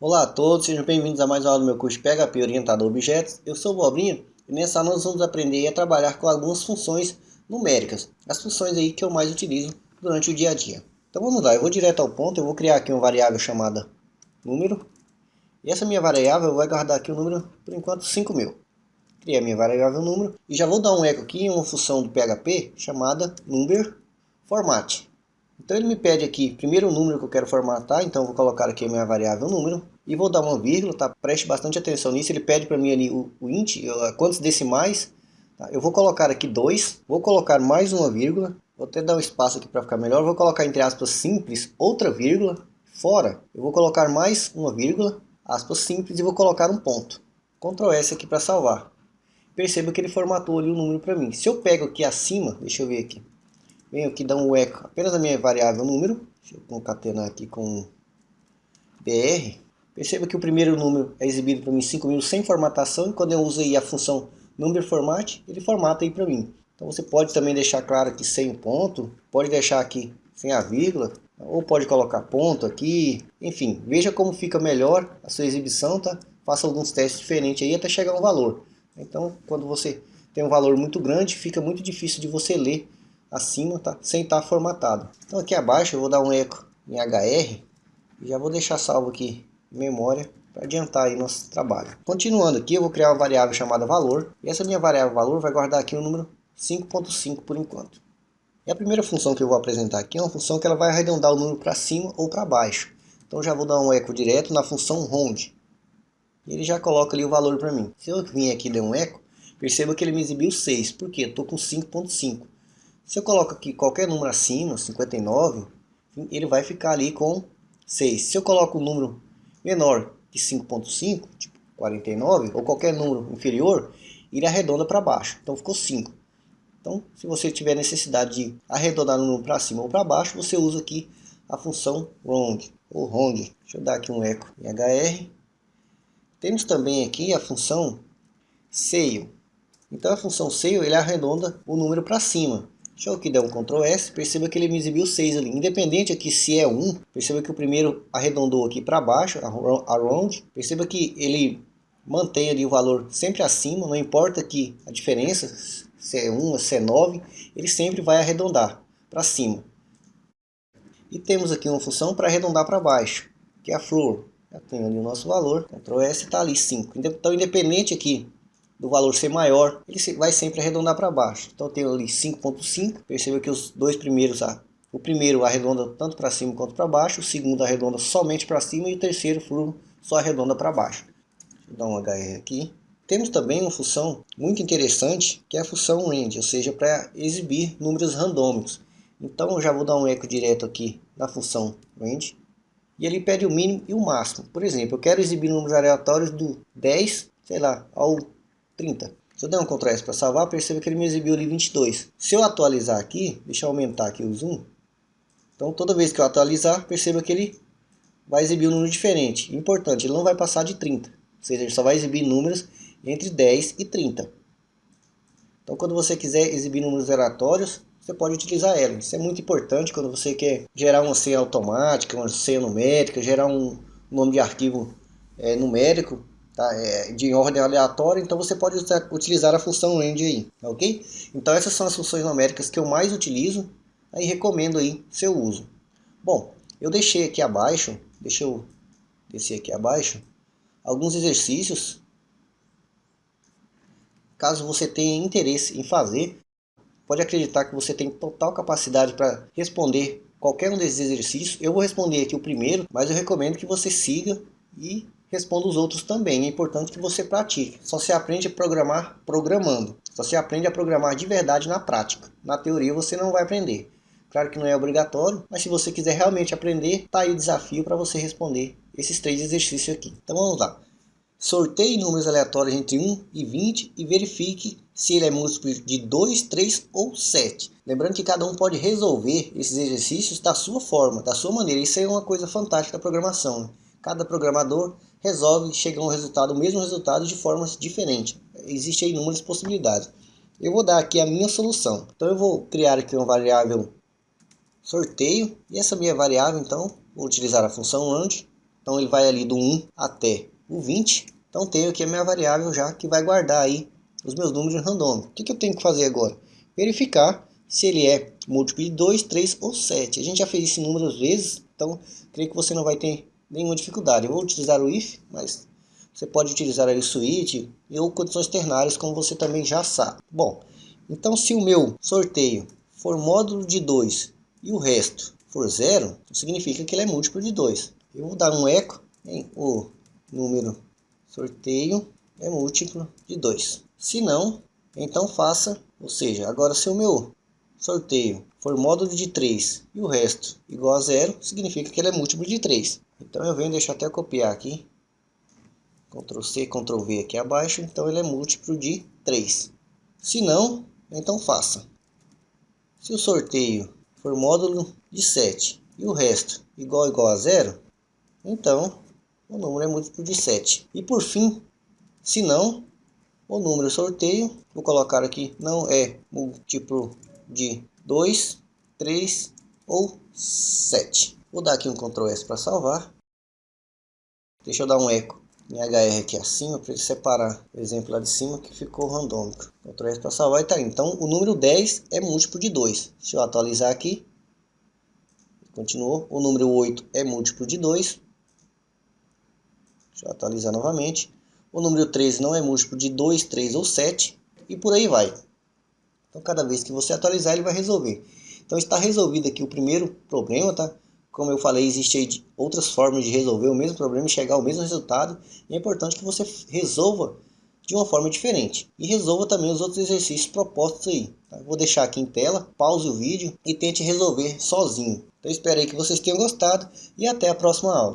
Olá a todos, sejam bem-vindos a mais uma aula do meu curso PHP Orientado a Objetos. Eu sou o Bobrinha e nessa aula nós vamos aprender a trabalhar com algumas funções numéricas, as funções aí que eu mais utilizo durante o dia a dia. Então vamos lá, eu vou direto ao ponto, eu vou criar aqui uma variável chamada número, e essa minha variável vai guardar aqui o número, por enquanto, 5.000. Criei a minha variável número e já vou dar um eco aqui em uma função do PHP chamada numberFormat. Então ele me pede aqui primeiro o número que eu quero formatar, então eu vou colocar aqui a minha variável número e vou dar uma vírgula, tá? Preste bastante atenção nisso, ele pede para mim ali o int, quantos decimais, tá? Eu vou colocar aqui 2, vou colocar mais uma vírgula, vou até dar um espaço aqui para ficar melhor, vou colocar entre aspas simples, outra vírgula, fora, eu vou colocar mais uma vírgula, aspas simples e vou colocar um ponto. Ctrl S aqui para salvar. Perceba que ele formatou ali o número para mim. Se eu pego aqui acima, deixa eu ver aqui. Venho aqui dar um eco apenas a minha variável número. Deixa eu concatenar aqui com BR. Perceba que o primeiro número é exibido para mim 5.000 sem formatação. E quando eu uso aí a função numberFormat, ele formata aí para mim. Então você pode também deixar claro aqui sem o ponto. Pode deixar aqui sem a vírgula. Ou pode colocar ponto aqui. Enfim, veja como fica melhor a sua exibição, tá? Faça alguns testes diferentes aí até chegar a um valor. Então, quando você tem um valor muito grande, fica muito difícil de você ler acima, tá? Sem estar formatado. Então aqui abaixo eu vou dar um eco em HR e já vou deixar salvo aqui em memória para adiantar aí nosso trabalho. Continuando aqui, eu vou criar uma variável chamada valor e essa minha variável valor vai guardar aqui o número 5.5 por enquanto. E a primeira função que eu vou apresentar aqui é uma função que ela vai arredondar o número para cima ou para baixo. Então já vou dar um eco direto na função round. E ele já coloca ali o valor para mim. Se eu vir aqui e der um eco, perceba que ele me exibiu 6, porque eu estou com 5.5. Se eu coloco aqui qualquer número acima, 59, ele vai ficar ali com 6. Se eu coloco um número menor que 5.5, tipo 49, ou qualquer número inferior, ele arredonda para baixo. Então ficou 5. Então, se você tiver necessidade de arredondar o número para cima ou para baixo, você usa aqui a função round, ou round. Deixa eu dar aqui um eco em HR. Temos também aqui a função scale. Então a função scale ele arredonda o número para cima. Deixa eu aqui dar um Ctrl S, perceba que ele me exibiu 6 ali. Independente aqui se é 1, perceba que o primeiro arredondou aqui para baixo, around. Perceba que ele mantém ali o valor sempre acima, não importa aqui a diferença, se é 1 ou se é 9, ele sempre vai arredondar para cima. E temos aqui uma função para arredondar para baixo, que é a floor. Já tem ali o nosso valor, Ctrl S está ali 5. Então independente aqui do valor ser maior, ele vai sempre arredondar para baixo. Então eu tenho ali 5.5, perceba que os dois primeiros, o primeiro arredonda tanto para cima quanto para baixo, o segundo arredonda somente para cima e o terceiro floor só arredonda para baixo. Deixa eu dar um HR aqui. Temos também uma função muito interessante, que é a função range, ou seja, para exibir números randômicos. Então eu já vou dar um eco direto aqui na função range. E ele pede o mínimo e o máximo. Por exemplo, eu quero exibir números aleatórios do 10, sei lá, ao 30. Se eu der um Ctrl S para salvar, perceba que ele me exibiu ali 22. Se eu atualizar aqui, deixa eu aumentar aqui o zoom. Então toda vez que eu atualizar, perceba que ele vai exibir um número diferente. Importante, ele não vai passar de 30. Ou seja, ele só vai exibir números entre 10 e 30. Então quando você quiser exibir números aleatórios, você pode utilizar ela. Isso é muito importante quando você quer gerar uma senha automática, uma senha numérica, gerar um nome de arquivo numérico, tá? De ordem aleatória. Então você pode utilizar a função range aí, ok? Então essas são as funções numéricas que eu mais utilizo e recomendo aí seu uso. Bom, eu deixei aqui abaixo, deixa eu descer aqui abaixo, alguns exercícios. Caso você tenha interesse em fazer, pode acreditar que você tem total capacidade para responder qualquer um desses exercícios. Eu vou responder aqui o primeiro, mas eu recomendo que você siga e responda os outros também. É importante que você pratique. Só se aprende a programar programando. Só se aprende a programar de verdade na prática. Na teoria você não vai aprender. Claro que não é obrigatório, mas se você quiser realmente aprender, tá aí o desafio para você responder esses 3 exercícios aqui. Então vamos lá. Sorteie números aleatórios entre 1 e 20 e verifique se ele é múltiplo de 2, 3 ou 7. Lembrando que cada um pode resolver esses exercícios da sua forma, da sua maneira. Isso é uma coisa fantástica da programação. Cada programador resolve chegar a um resultado, o mesmo resultado, de formas diferentes. Existem inúmeras possibilidades. Eu vou dar aqui a minha solução. Então eu vou criar aqui uma variável sorteio. E essa minha variável, então, vou utilizar a função range. Então ele vai ali do 1 até o 20. Então tenho aqui a minha variável já que vai guardar aí os meus números randômicos. O que eu tenho que fazer agora? Verificar se ele é múltiplo de 2, 3 ou 7. A gente já fez isso inúmeras vezes, então creio que você não vai ter nenhuma dificuldade. Eu vou utilizar o if, mas você pode utilizar aí o switch ou condições ternárias, como você também já sabe. Bom, então se o meu sorteio for módulo de 2 e o resto for 0, significa que ele é múltiplo de 2. Eu vou dar um eco em o número sorteio é múltiplo de 2. Se não, então faça, ou seja, agora se o meu sorteio for módulo de 3 e o resto igual a 0, significa que ele é múltiplo de 3. Então eu venho, deixa eu até copiar aqui, Ctrl C, Ctrl V aqui abaixo, então ele é múltiplo de 3. Se não, então faça. Se o sorteio for módulo de 7 e o resto igual a 0, então o número é múltiplo de 7. E por fim, se não, o número sorteio, vou colocar aqui, não é múltiplo de 2, 3 ou 7. Vou dar aqui um Ctrl S para salvar. Deixa eu dar um eco em HR aqui acima para ele separar o exemplo lá de cima que ficou randômico. Ctrl S para salvar e tá aí. Então o número 10 é múltiplo de 2. Deixa eu atualizar aqui. Continuou. O número 8 é múltiplo de 2. Deixa eu atualizar novamente. O número 13 não é múltiplo de 2, 3 ou 7. E por aí vai. Então cada vez que você atualizar ele vai resolver. Então está resolvido aqui o primeiro problema, tá? Como eu falei, existem outras formas de resolver o mesmo problema e chegar ao mesmo resultado. E é importante que você resolva de uma forma diferente. E resolva também os outros exercícios propostos aí. Tá? Vou deixar aqui em tela, pause o vídeo e tente resolver sozinho. Então espero aí que vocês tenham gostado e até a próxima aula.